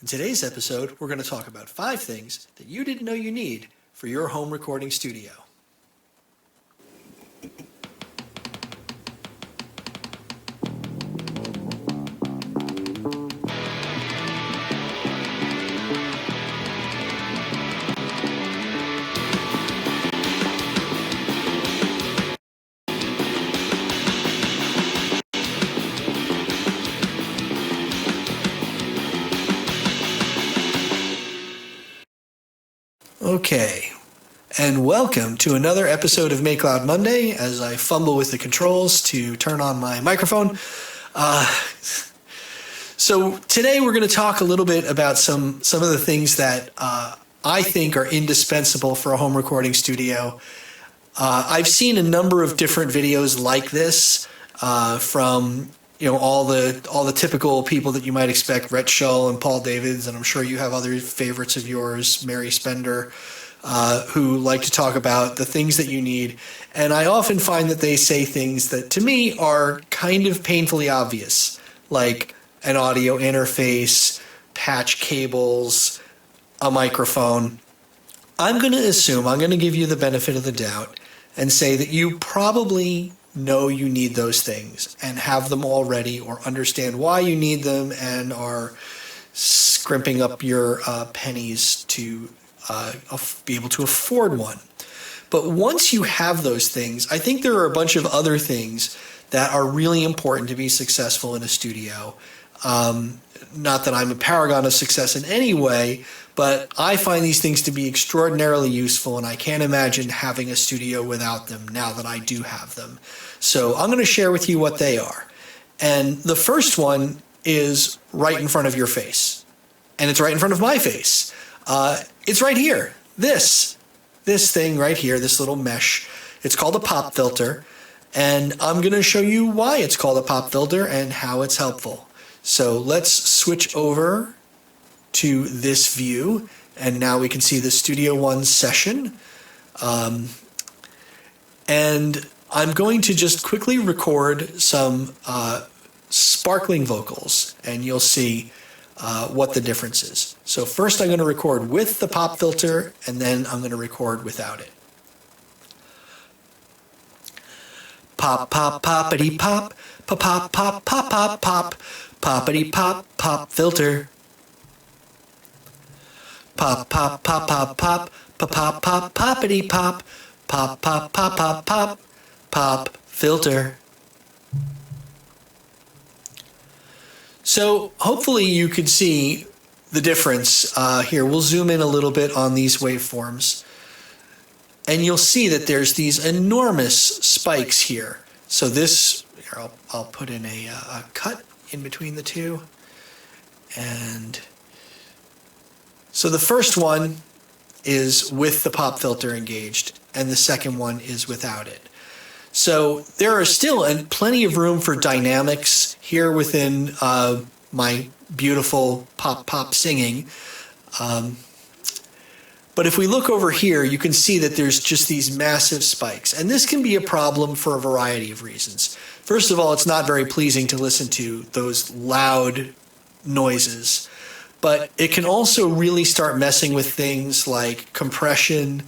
In today's episode, we're going to talk about 5 things that you didn't know you need for your home recording studio. Okay, and welcome to another episode of Make Loud Monday as I fumble with the controls to turn on my microphone. So today we're going to talk a little bit about some of the things that I think are indispensable for a home recording studio. I've seen a number of different videos like this from all the typical people that you might expect, Rhett Shull and Paul Davids, and I'm sure you have other favorites of yours, Mary Spender, who like to talk about the things that you need. And I often find that they say things that to me are kind of painfully obvious, like an audio interface, patch cables, a microphone. I'm going to give you the benefit of the doubt and say that you probably know you need those things and have them already or understand why you need them and are scrimping up your pennies to be able to afford one. But once you have those things, I think there are a bunch of other things that are really important to be successful in a studio. Not that I'm a paragon of success in any way, but I find these things to be extraordinarily useful, and I can't imagine having a studio without them now that I do have them. So I'm going to share with you what they are. And the first one is right in front of your face. And it's right in front of my face. It's right here. This thing right here, this little mesh. It's called a pop filter. And I'm going to show you why it's called a pop filter and how it's helpful. So let's switch over to this view. And now we can see the Studio One session. And I'm going to just quickly record some sparkling vocals, and you'll see what the difference is. So first I'm going to record with the pop filter, and then I'm going to record without it. Pop, pop, poppity pop, pop, pop, pop, pop, pop, pop, poppity pop, pop filter. Pop, pop, pop, pop, pop, pop, pop, pop, poppity pop, pop, pop, pop, pop, pop, pop filter. So hopefully you could see the difference here. We'll zoom in a little bit on these waveforms, and you'll see that there's these enormous spikes here. So this, here, I'll put in a cut in between the two. And so the first one is with the pop filter engaged, and the second one is without it. So there are still plenty of room for dynamics here within my beautiful pop singing. But if we look over here, you can see that there's just these massive spikes. And this can be a problem for a variety of reasons. First of all, it's not very pleasing to listen to those loud noises. But it can also really start messing with things like compression,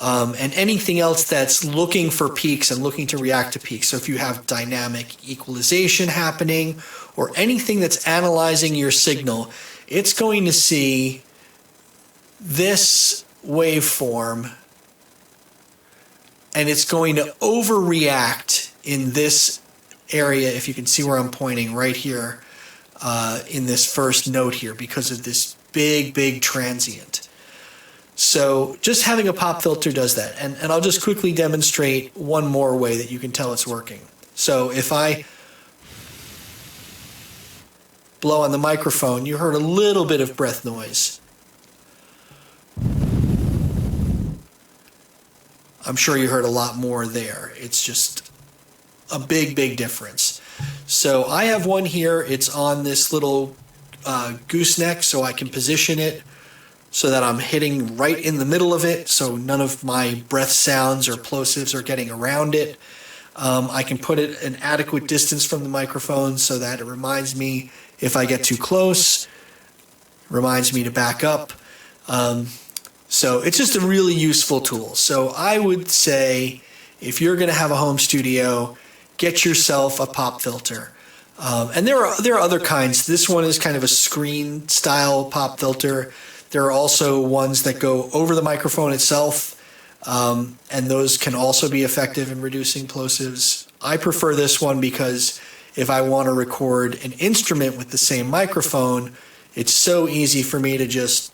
and anything else that's looking for peaks and looking to react to peaks. So if you have dynamic equalization happening or anything that's analyzing your signal, it's going to see this waveform and it's going to overreact in this area, if you can see where I'm pointing right here in this first note here, because of this big transient. So just having a pop filter does that. And I'll just quickly demonstrate one more way that you can tell it's working. So if I blow on the microphone, you heard a little bit of breath noise. I'm sure you heard a lot more there. It's just a big difference. So I have one here. It's on this little gooseneck, so I can position it so that I'm hitting right in the middle of it, so none of my breath sounds or plosives are getting around it. I can put it an adequate distance from the microphone so that it reminds me if I get too close. reminds me to back up. So it's just a really useful tool. So I would say if you're going to have a home studio, get yourself a pop filter. And there are other kinds. This one is kind of a screen style pop filter. There are also ones that go over the microphone itself, and those can also be effective in reducing plosives. I prefer this one because if I want to record an instrument with the same microphone, it's so easy for me to just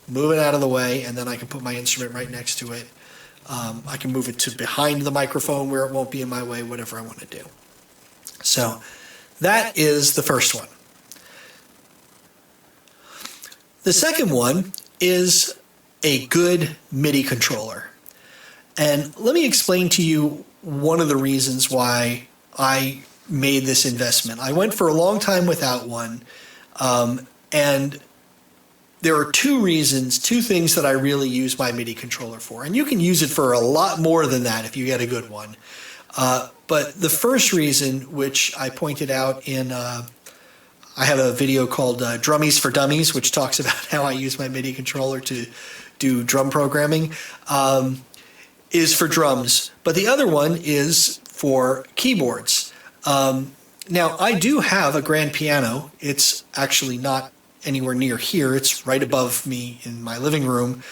move it out of the way, and then I can put my instrument right next to it. I can move it to behind the microphone where it won't be in my way, whatever I want to do. So that is the first one. The second one is a good MIDI controller. And let me explain to you one of the reasons why I made this investment. I went for a long time without one, and there are two things that I really use my MIDI controller for. And you can use it for a lot more than that if you get a good one. But the first reason, which I pointed out in, I have a video called Drummies for Dummies, which talks about how I use my MIDI controller to do drum programming, is for drums. But the other one is for keyboards. Now, I do have a grand piano. It's actually not anywhere near here. It's right above me in my living room.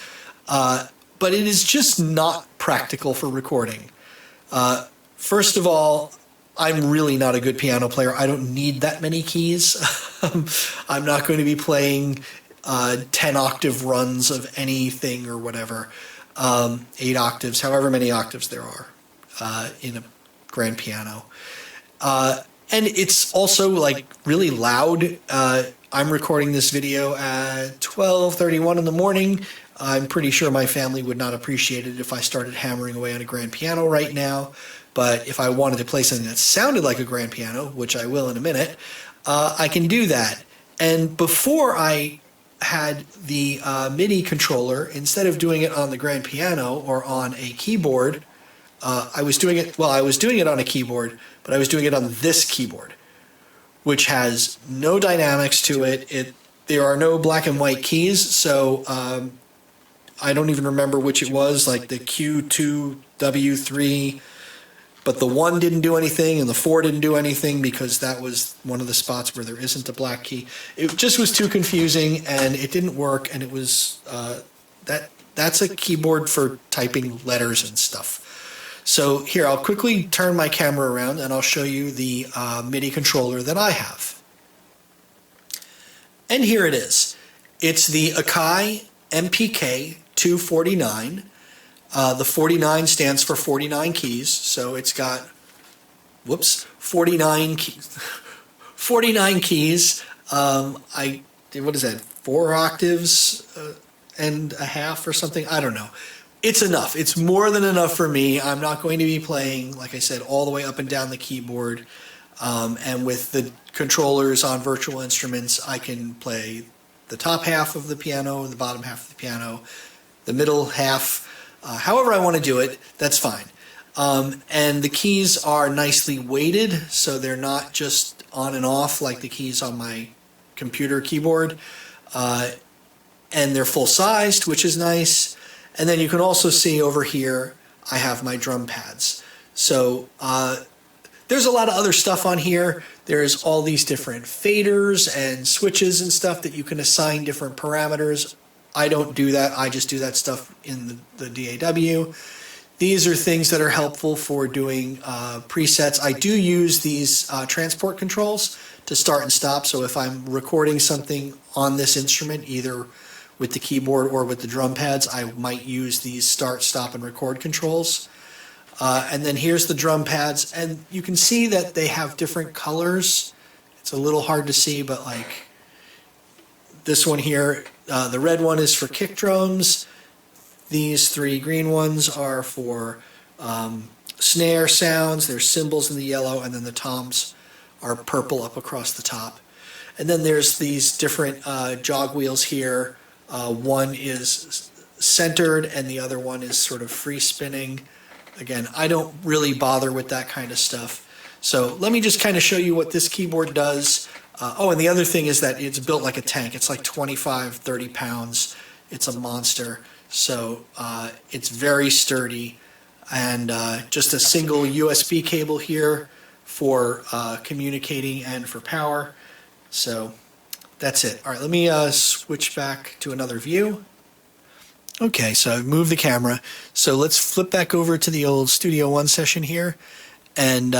But it is just not practical for recording. First of all, I'm really not a good piano player. I don't need that many keys. I'm not going to be playing 10 octave runs of anything or whatever. 8 octaves, however many octaves there are in a grand piano. And it's also like really loud. I'm recording this video at 12:31 in the morning. I'm pretty sure my family would not appreciate it if I started hammering away on a grand piano right now. But if I wanted to play something that sounded like a grand piano, which I will in a minute, I can do that. And before I had the MIDI controller, instead of doing it on the grand piano or on a keyboard, I was doing it on a keyboard, but I was doing it on this keyboard, which has no dynamics to it. There are no black and white keys, so I don't even remember which it was, like the Q2, W3, but the 1 didn't do anything and the 4 didn't do anything because that was one of the spots where there isn't a black key. It just was too confusing and it didn't work, and it was that's a keyboard for typing letters and stuff. So here, I'll quickly turn my camera around and I'll show you the MIDI controller that I have. And here it is. It's the Akai MPK 249. The 49 stands for 49 keys, so it's got, 49 keys. 49 keys. What is that, 4 octaves and a half or something? I don't know. It's enough. It's more than enough for me. I'm not going to be playing, like I said, all the way up and down the keyboard. And with the controllers on virtual instruments, I can play the top half of the piano, the bottom half of the piano, the middle half, however I want to do it, that's fine. And the keys are nicely weighted, so they're not just on and off like the keys on my computer keyboard. And they're full-sized, which is nice. And then you can also see over here, I have my drum pads. So there's a lot of other stuff on here. There's all these different faders and switches and stuff that you can assign different parameters. I don't do that. I just do that stuff in the DAW. These are things that are helpful for doing presets. I do use these transport controls to start and stop. So if I'm recording something on this instrument, either with the keyboard or with the drum pads, I might use these start, stop, and record controls. And then here's the drum pads, and you can see that they have different colors. It's a little hard to see, but like this one here, the red one is for kick drums. These 3 green ones are for snare sounds. There's cymbals in the yellow, and then the toms are purple up across the top. And then there's these different jog wheels here. One is centered and the other one is sort of free spinning. Again, I don't really bother with that kind of stuff. So let me just kind of show you what this keyboard does. Oh, and the other thing is that it's built like a tank. It's like 25, 30 pounds. It's a monster. So it's very sturdy. And just a single USB cable here for communicating and for power. So that's it. All right, let me switch back to another view. Okay, so I've moved the camera. So let's flip back over to the old Studio One session here. And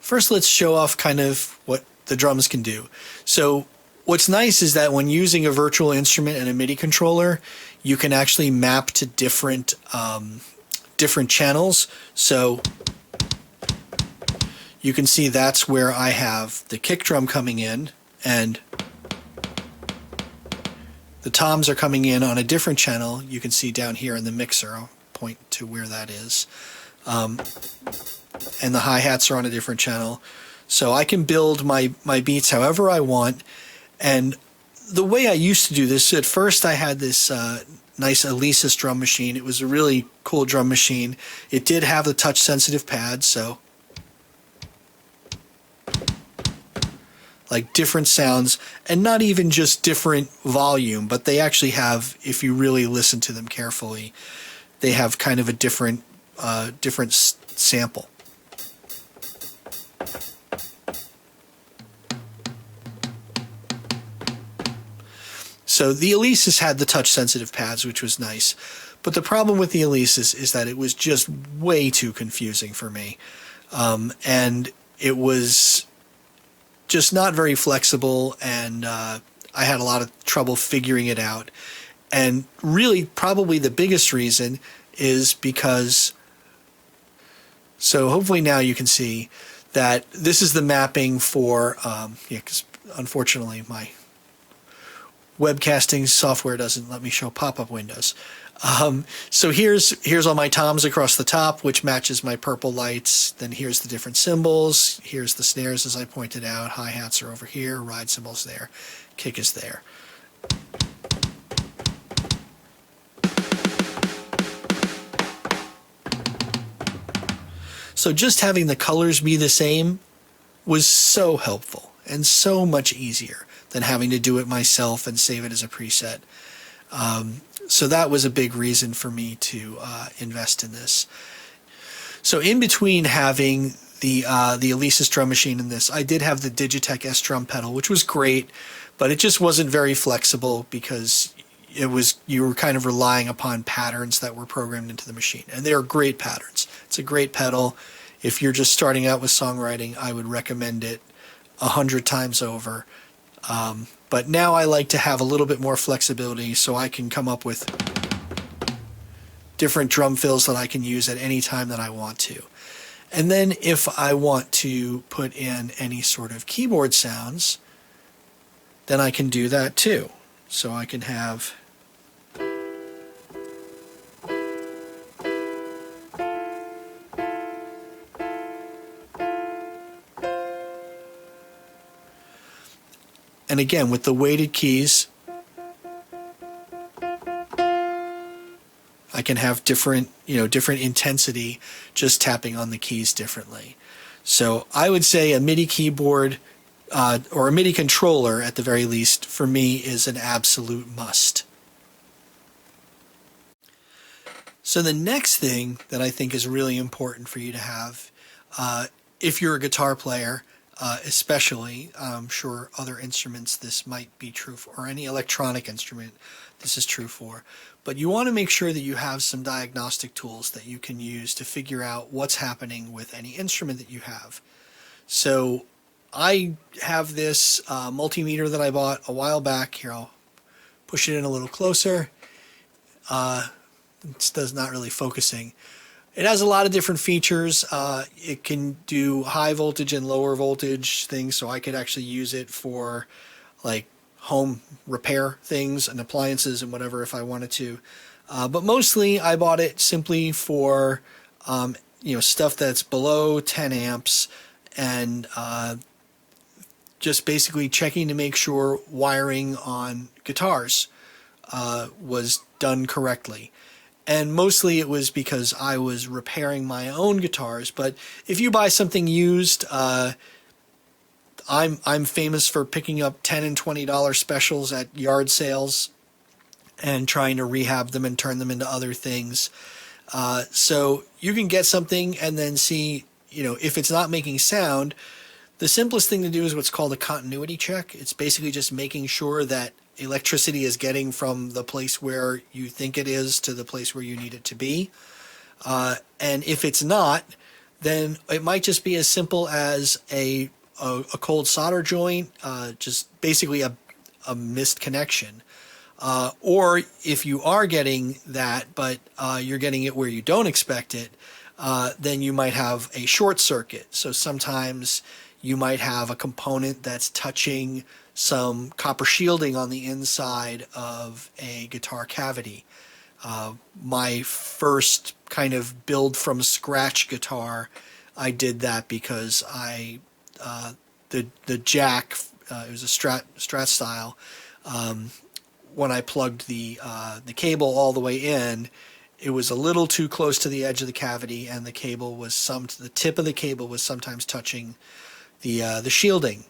first let's show off kind of what the drums can do. So what's nice is that when using a virtual instrument and a MIDI controller, you can actually map to different channels. So you can see that's where I have the kick drum coming in, and the toms are coming in on a different channel. You can see down here in the mixer. I'll point to where that is. And the hi-hats are on a different channel. So I can build my beats however I want. And the way I used to do this, at first I had this nice Alesis drum machine. It was a really cool drum machine. It did have the touch-sensitive pads, so like different sounds, and not even just different volume, but they actually have, if you really listen to them carefully, they have kind of a different sample. So the Alesis had the touch-sensitive pads, which was nice. But the problem with the Alesis is that it was just way too confusing for me. And it was just not very flexible, and I had a lot of trouble figuring it out. And really, probably the biggest reason is because, so hopefully now you can see that this is the mapping for, because unfortunately my webcasting software doesn't let me show pop-up windows. So here's all my toms across the top, which matches my purple lights. Then here's the different cymbals. Here's the snares, as I pointed out. Hi-hats are over here. Ride cymbals there. Kick is there. So just having the colors be the same was so helpful and so much easier than having to do it myself and save it as a preset. So that was a big reason for me to invest in this. So in between having the Alesis drum machine and this, I did have the Digitech S drum pedal, which was great, but it just wasn't very flexible because you were kind of relying upon patterns that were programmed into the machine, and they are great patterns. It's a great pedal. If you're just starting out with songwriting, I would recommend it 100 times over. But now I like to have a little bit more flexibility so I can come up with different drum fills that I can use at any time that I want to. And then if I want to put in any sort of keyboard sounds, then I can do that too. So I can have and again, with the weighted keys, I can have different intensity just tapping on the keys differently. So I would say a MIDI keyboard or a MIDI controller, at the very least, for me is an absolute must. So the next thing that I think is really important for you to have, if you're a guitar player, especially, I'm sure other instruments this might be true for, or any electronic instrument this is true for, but you want to make sure that you have some diagnostic tools that you can use to figure out what's happening with any instrument that you have. So I have this multimeter that I bought a while back. Here, I'll push it in a little closer. It's not really focusing. It has a lot of different features. It can do high voltage and lower voltage things, so I could actually use it for like home repair things and appliances and whatever if I wanted to. But mostly I bought it simply for stuff that's below 10 amps and just basically checking to make sure wiring on guitars was done correctly. And mostly it was because I was repairing my own guitars. But if you buy something used, I I'm famous for picking up $10 and $20 specials at yard sales and trying to rehab them and turn them into other things. So you can get something and then see, if it's not making sound. The simplest thing to do is what's called a continuity check. It's basically just making sure that electricity is getting from the place where you think it is to the place where you need it to be. And if it's not, then it might just be as simple as a cold solder joint, just basically a missed connection. Or if you are getting that, but you're getting it where you don't expect it, then you might have a short circuit. So sometimes you might have a component that's touching some copper shielding on the inside of a guitar cavity. My first kind of build from scratch guitar, I did that because the jack, it was a Strat style. When I plugged the cable all the way in, it was a little too close to the edge of the cavity, and the tip of the cable was sometimes touching the shielding.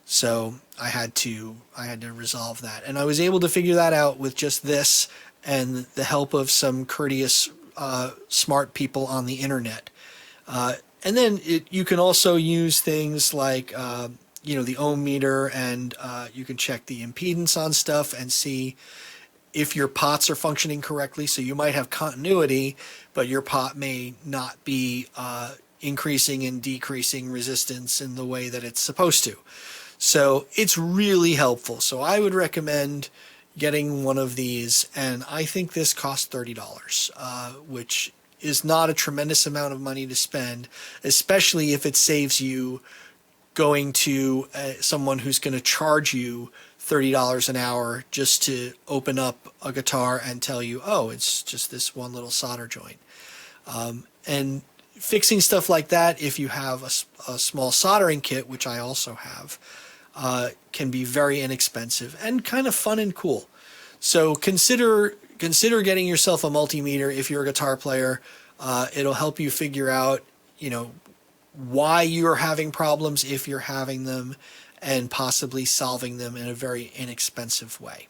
So I had to resolve that, and I was able to figure that out with just this and the help of some courteous, smart people on the internet. And then you can also use things like the ohm meter, and you can check the impedance on stuff and see if your pots are functioning correctly. So you might have continuity, but your pot may not be increasing and decreasing resistance in the way that it's supposed to. So it's really helpful. So I would recommend getting one of these, and I think this costs $30, which is not a tremendous amount of money to spend, especially if it saves you going to someone who's going to charge you $30 an hour just to open up a guitar and tell you, oh, it's just this one little solder joint. And fixing stuff like that, if you have a small soldering kit, which I also have, can be very inexpensive and kind of fun and cool. So consider getting yourself a multimeter if you're a guitar player. It'll help you figure out, why you're having problems if you're having them, and possibly solving them in a very inexpensive way.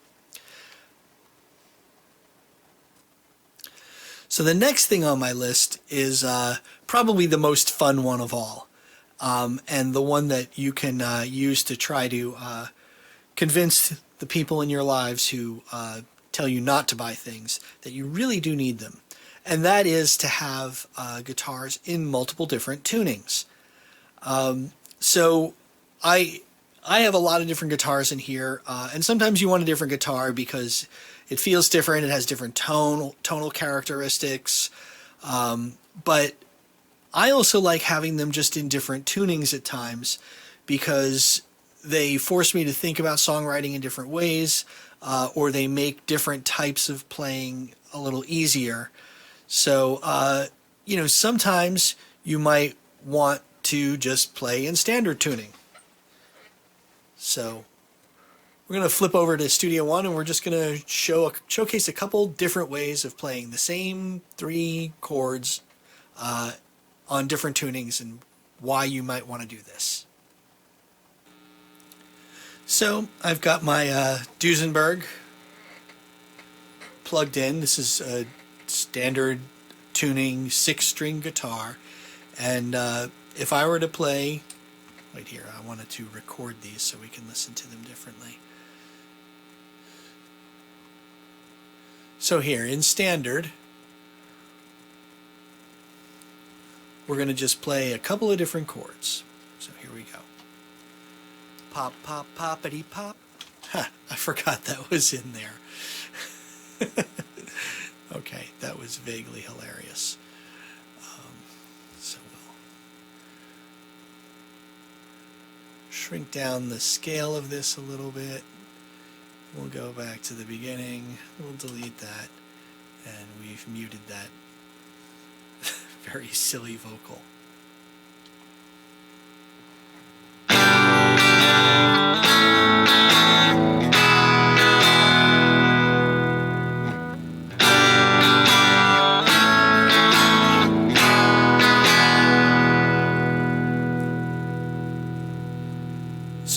So the next thing on my list is probably the most fun one of all, and the one that you can use to try to convince the people in your lives who tell you not to buy things that you really do need them. And that is to have guitars in multiple different tunings. So I have a lot of different guitars in here, and sometimes you want a different guitar because it feels different, it has different tonal characteristics, but I also like having them just in different tunings at times because they force me to think about songwriting in different ways, or they make different types of playing a little easier. So, sometimes you might want to just play in standard tuning. So we're going to flip over to Studio One, and we're just going to showcase a couple different ways of playing the same 3 chords on different tunings and why you might want to do this. So I've got my Duesenberg plugged in. This is a standard tuning 6-string guitar, and if I were to play, wait here, I wanted to record these so we can listen to them differently. So here in standard, we're going to just play a couple of different chords. So here we go. Pop, pop, poppity pop. Ha, I forgot that was in there. Okay, that was vaguely hilarious. So we'll shrink down the scale of this a little bit. We'll go back to the beginning. We'll delete that. And we've muted that very silly vocal.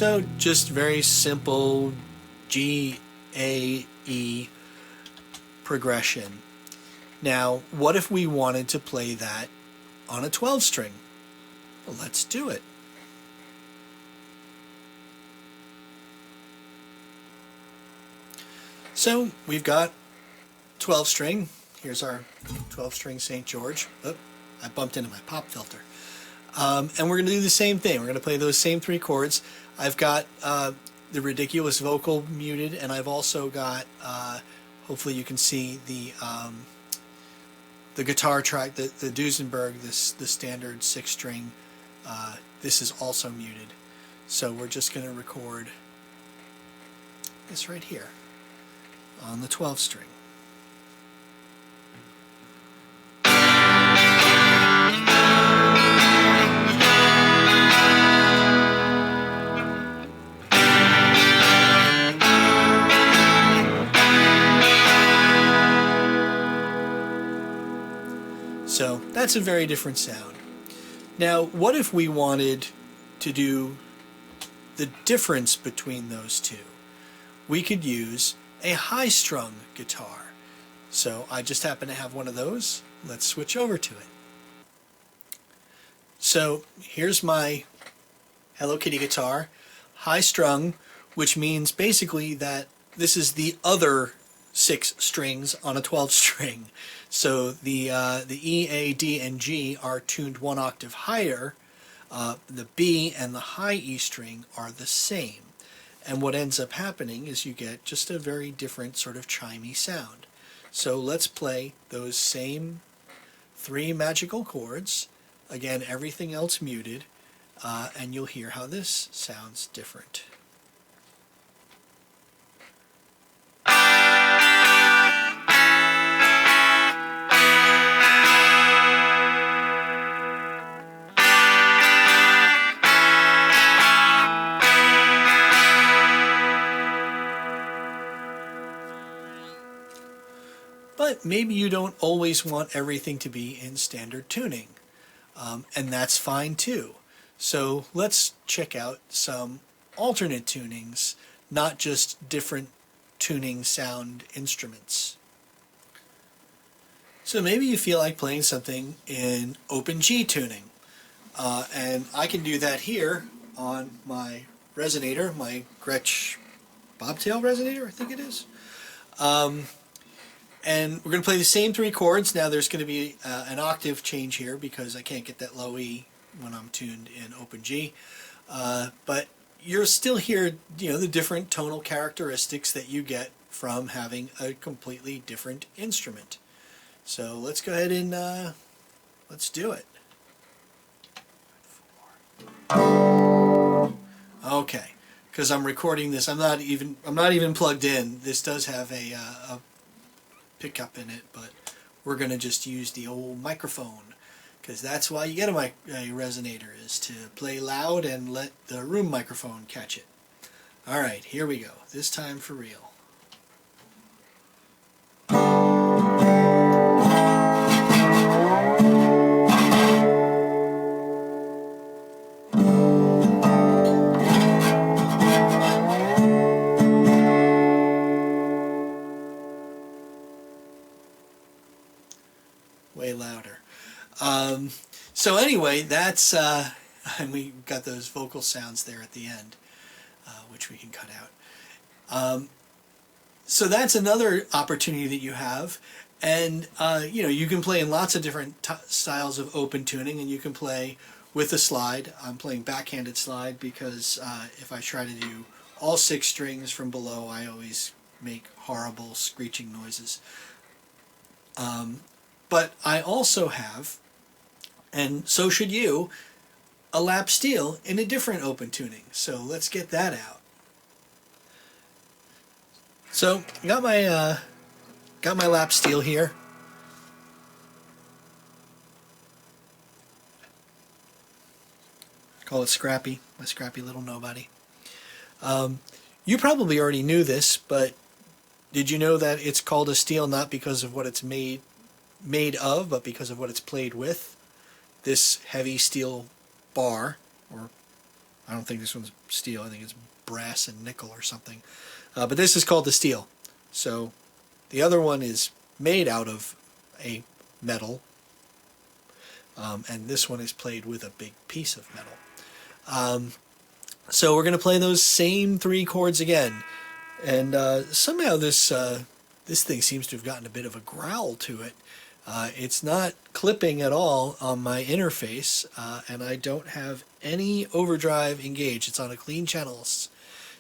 So just very simple G, A, E progression. Now, what if we wanted to play that on a 12 string? Well, let's do it. So we've got 12 string. Here's our 12 string St. George. Oh, I bumped into my pop filter. And we're going to do the same thing. We're going to play those same three chords. I've got the ridiculous vocal muted, and I've also got, hopefully you can see the guitar track, the Duesenberg, the standard 6-string. This is also muted. So we're just going to record this right here on the 12 string. So that's a very different sound. Now, what if we wanted to do the difference between those two? We could use a high-strung guitar. So I just happen to have one of those. Let's switch over to it. So here's my Hello Kitty guitar, high-strung, which means basically that this is the other 6 strings on a 12 string. So the E, A, D, and G are tuned 1 octave higher. The B and the high E string are the same. And what ends up happening is you get just a very different sort of chimey sound. So let's play those same 3 magical chords. Again, everything else muted, and you'll hear how this sounds different. But maybe you don't always want everything to be in standard tuning, and that's fine too. So let's check out some alternate tunings, not just different tuning sound instruments. So maybe you feel like playing something in open G tuning, and I can do that here on my resonator, my Gretsch bobtail resonator, I think it is. And we're going to play the same 3 chords. Now there's going to be an octave change here because I can't get that low E when I'm tuned in open G. But you'll still hear, the different tonal characteristics that you get from having a completely different instrument. So let's go ahead and let's do it. Okay, because I'm recording this, I'm not even plugged in. This does have a pickup in it, but we're going to just use the old microphone, because that's why you get a resonator, is to play loud and let the room microphone catch it. Alright, here we go. This time for real. Way louder. So anyway, that's and we got those vocal sounds there at the end, which we can cut out. So that's another opportunity that you have, and you can play in lots of different styles of open tuning, and you can play with a slide. I'm playing backhanded slide because if I try to do all 6 strings from below, I always make horrible screeching noises. But I also have, and so should you, a lap steel in a different open tuning. So let's get that out. So got my lap steel here. Call it Scrappy, my scrappy little nobody. You probably already knew this, but did you know that it's called a steel not because of what it's made of, but because of what it's played with? This heavy steel bar, or I don't think this one's steel. I think it's brass and nickel or something. But this is called the steel. So the other one is made out of a metal, and this one is played with a big piece of metal. So we're going to play those same 3 chords again, and somehow this thing seems to have gotten a bit of a growl to it. It's not clipping at all on my interface, and I don't have any overdrive engaged. It's on a clean channel,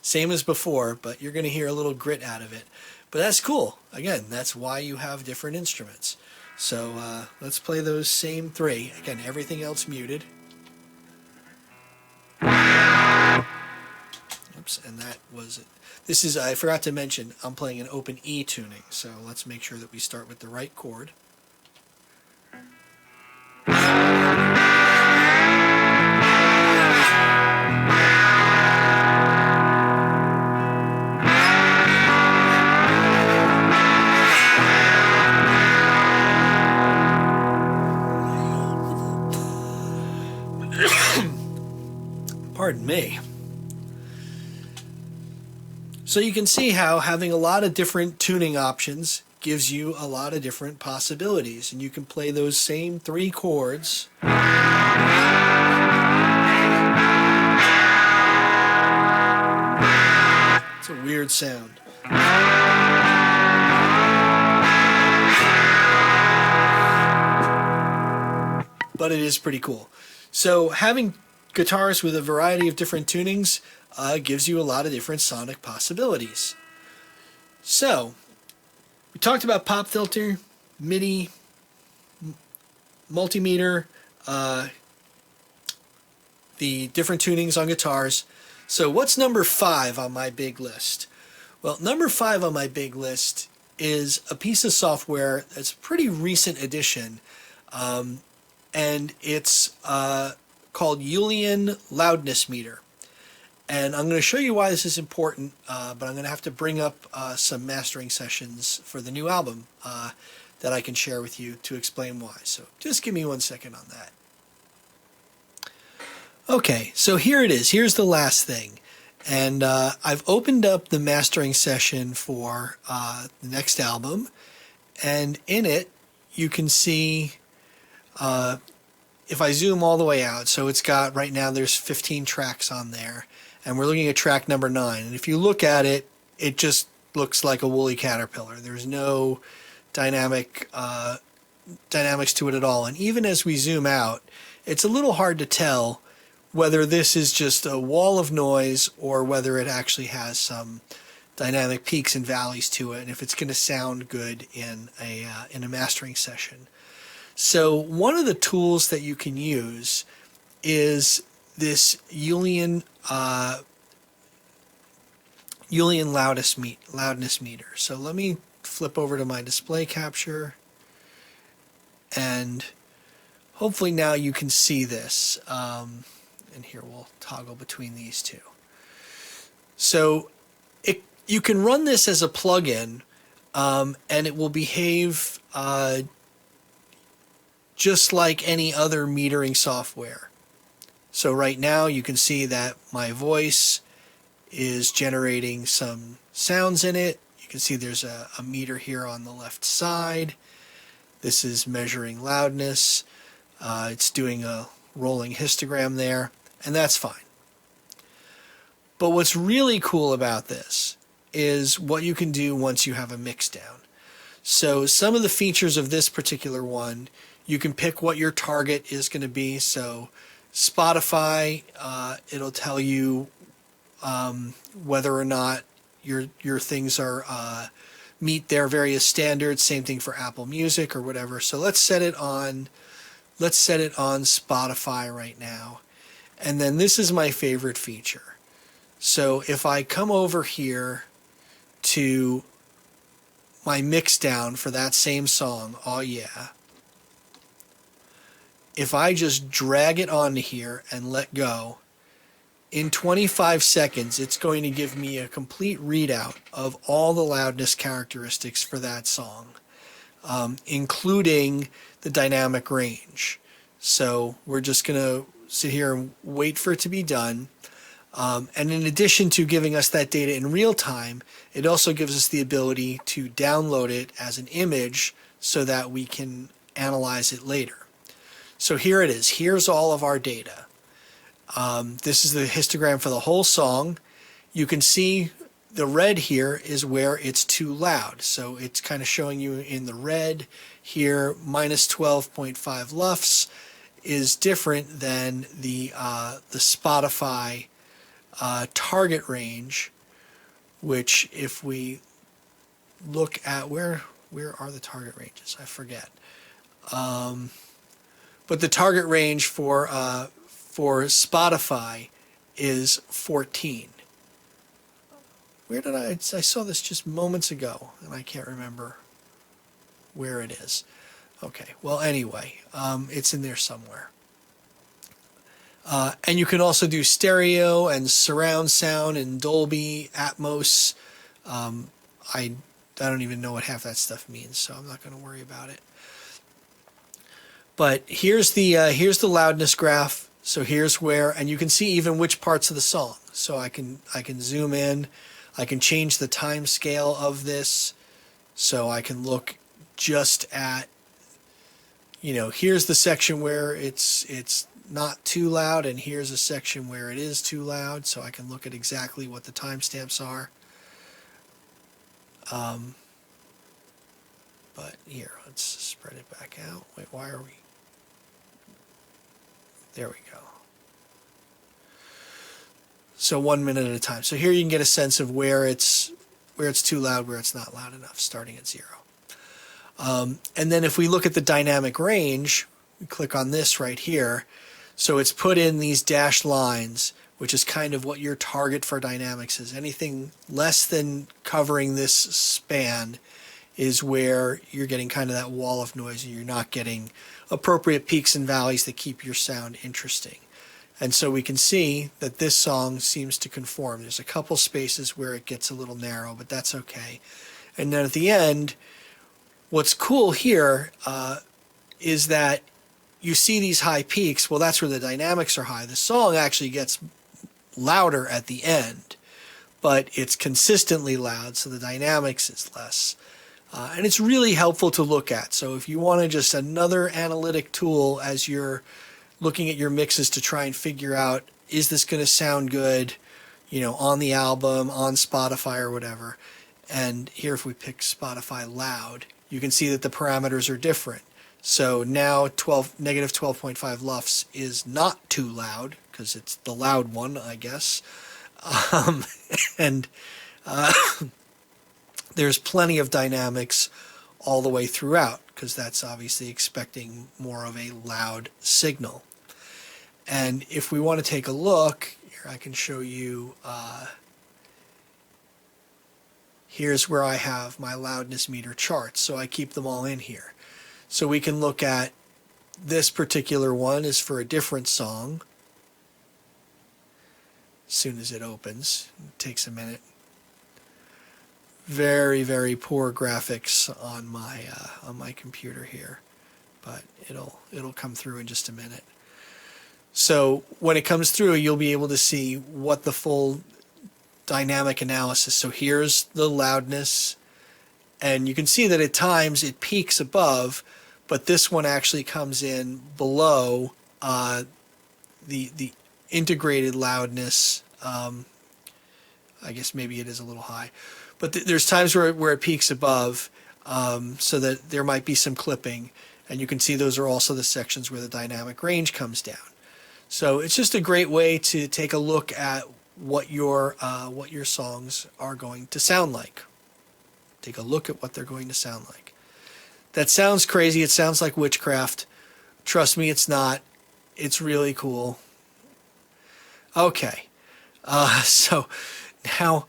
same as before, but you're going to hear a little grit out of it. But that's cool. Again, that's why you have different instruments. So let's play those same 3. Again, everything else muted. Oops, and that was it. This is, I forgot to mention, I'm playing an open E tuning, so let's make sure that we start with the right chord. Pardon me. So you can see how having a lot of different tuning options gives you a lot of different possibilities, and you can play those same 3 chords. It's a weird sound. But it is pretty cool. So having guitars with a variety of different tunings gives you a lot of different sonic possibilities. So we talked about pop filter, MIDI, multimeter, the different tunings on guitars. So what's number 5 on my big list? Well, number 5 on my big list is a piece of software that's a pretty recent addition, and it's called LOUDness meter. And I'm going to show you why this is important, but I'm going to have to bring up some mastering sessions for the new album that I can share with you to explain why. So just give me 1 second on that. Okay, so here it is. Here's the last thing. And I've opened up the mastering session for the next album. And in it, you can see, if I zoom all the way out, so it's got, right now there's 15 tracks on there. And we're looking at track number 9. And if you look at it, it just looks like a woolly caterpillar. There's no dynamics to it at all. And even as we zoom out, it's a little hard to tell whether this is just a wall of noise or whether it actually has some dynamic peaks and valleys to it, and if it's going to sound good in a mastering session. So one of the tools that you can use is this loudness meter. So let me flip over to my display capture, and hopefully now you can see this. And here we'll toggle between these two. So you can run this as a plugin, and it will behave just like any other metering software. So right now you can see that my voice is generating some sounds in it. You can see there's a meter here on the left side. This is measuring loudness. It's doing a rolling histogram there, and that's fine. But what's really cool about this is what you can do once you have a mix down. So some of the features of this particular one, you can pick what your target is going to be. So Spotify, it'll tell you whether or not your things are meet their various standards. Same thing for Apple Music or whatever. So let's set it on Spotify right now. And then this is my favorite feature. So if I come over here to my mix down for that same song, Oh Yeah, if I just drag it onto here and let go, in 25 seconds, it's going to give me a complete readout of all the loudness characteristics for that song, including the dynamic range. So we're just going to sit here and wait for it to be done. And in addition to giving us that data in real time, it also gives us the ability to download it as an image so that we can analyze it later. So here it is. Here's all of our data. This is the histogram for the whole song. You can see the red here is where it's too loud. So it's kind of showing you in the red here, minus 12.5 LUFS is different than the Spotify target range, which if we look at where are the target ranges? I forget. But the target range for Spotify is 14. Where did I saw this just moments ago, and I can't remember where it is. Okay, well, anyway, it's in there somewhere. And you can also do stereo and surround sound and Dolby Atmos. I don't even know what half that stuff means, so I'm not going to worry about it. But here's the loudness graph. So here's where, and you can see even which parts of the song. So I can zoom in. I can change the time scale of this. So I can look just at, here's the section where it's not too loud, and here's a section where it is too loud. So I can look at exactly what the timestamps are. But here, let's spread it back out. Wait, why are we? There we go. So 1 minute at a time. So here you can get a sense of where it's too loud, where it's not loud enough, starting at 0. And then if we look at the dynamic range, we click on this right here. So it's put in these dashed lines, which is kind of what your target for dynamics is. Anything less than covering this span is where you're getting kind of that wall of noise and you're not getting appropriate peaks and valleys that keep your sound interesting. And so we can see that this song seems to conform. There's a couple spaces where it gets a little narrow, but that's okay. And then at the end, what's cool here is that you see these high peaks. Well, that's where the dynamics are high. The song actually gets louder at the end, but it's consistently loud, so the dynamics is less. And it's really helpful to look at. So if you want to just another analytic tool as you're looking at your mixes to try and figure out, is this going to sound good, on the album, on Spotify or whatever. And here if we pick Spotify loud, you can see that the parameters are different. So now negative 12.5 LUFS is not too loud because it's the loud one, I guess. There's plenty of dynamics all the way throughout because that's obviously expecting more of a loud signal. And if we want to take a look, here I can show you, here's where I have my loudness meter charts. So I keep them all in here. So we can look at this particular one is for a different song. As soon as it opens, it takes a minute. Very, very poor graphics on my computer here, but it'll come through in just a minute. So when it comes through, you'll be able to see what the full dynamic analysis. So here's the loudness, and you can see that at times it peaks above, but this one actually comes in below the integrated loudness. I guess maybe it is a little high. But there's times where it peaks above, so that there might be some clipping, and you can see those are also the sections where the dynamic range comes down. So it's just a great way to take a look at what your songs are going to sound like. Take a look at what they're going to sound like. That sounds crazy. It sounds like witchcraft. Trust me, it's not. It's really cool. Okay, so now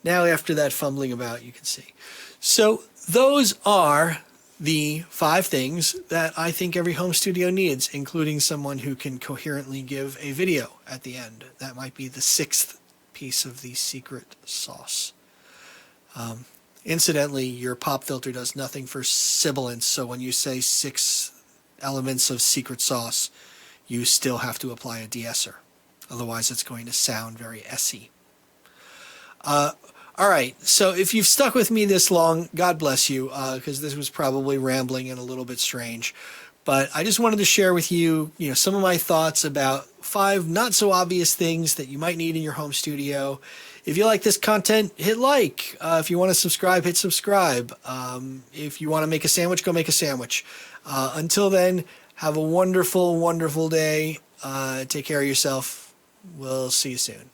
after that fumbling about, you can see. So those are the 5 things that I think every home studio needs, including someone who can coherently give a video at the end. That might be the 6th piece of the secret sauce. Incidentally, your pop filter does nothing for sibilance, so when you say 6 elements of secret sauce, you still have to apply a de-esser. Otherwise, it's going to sound very essy. All right, so if you've stuck with me this long, God bless you, because this was probably rambling and a little bit strange. But I just wanted to share with you, some of my thoughts about 5 not so obvious things that you might need in your home studio. If you like this content, hit like. If you want to subscribe, hit subscribe. If you want to make a sandwich, go make a sandwich. Until then, have a wonderful, wonderful day. Take care of yourself. We'll see you soon.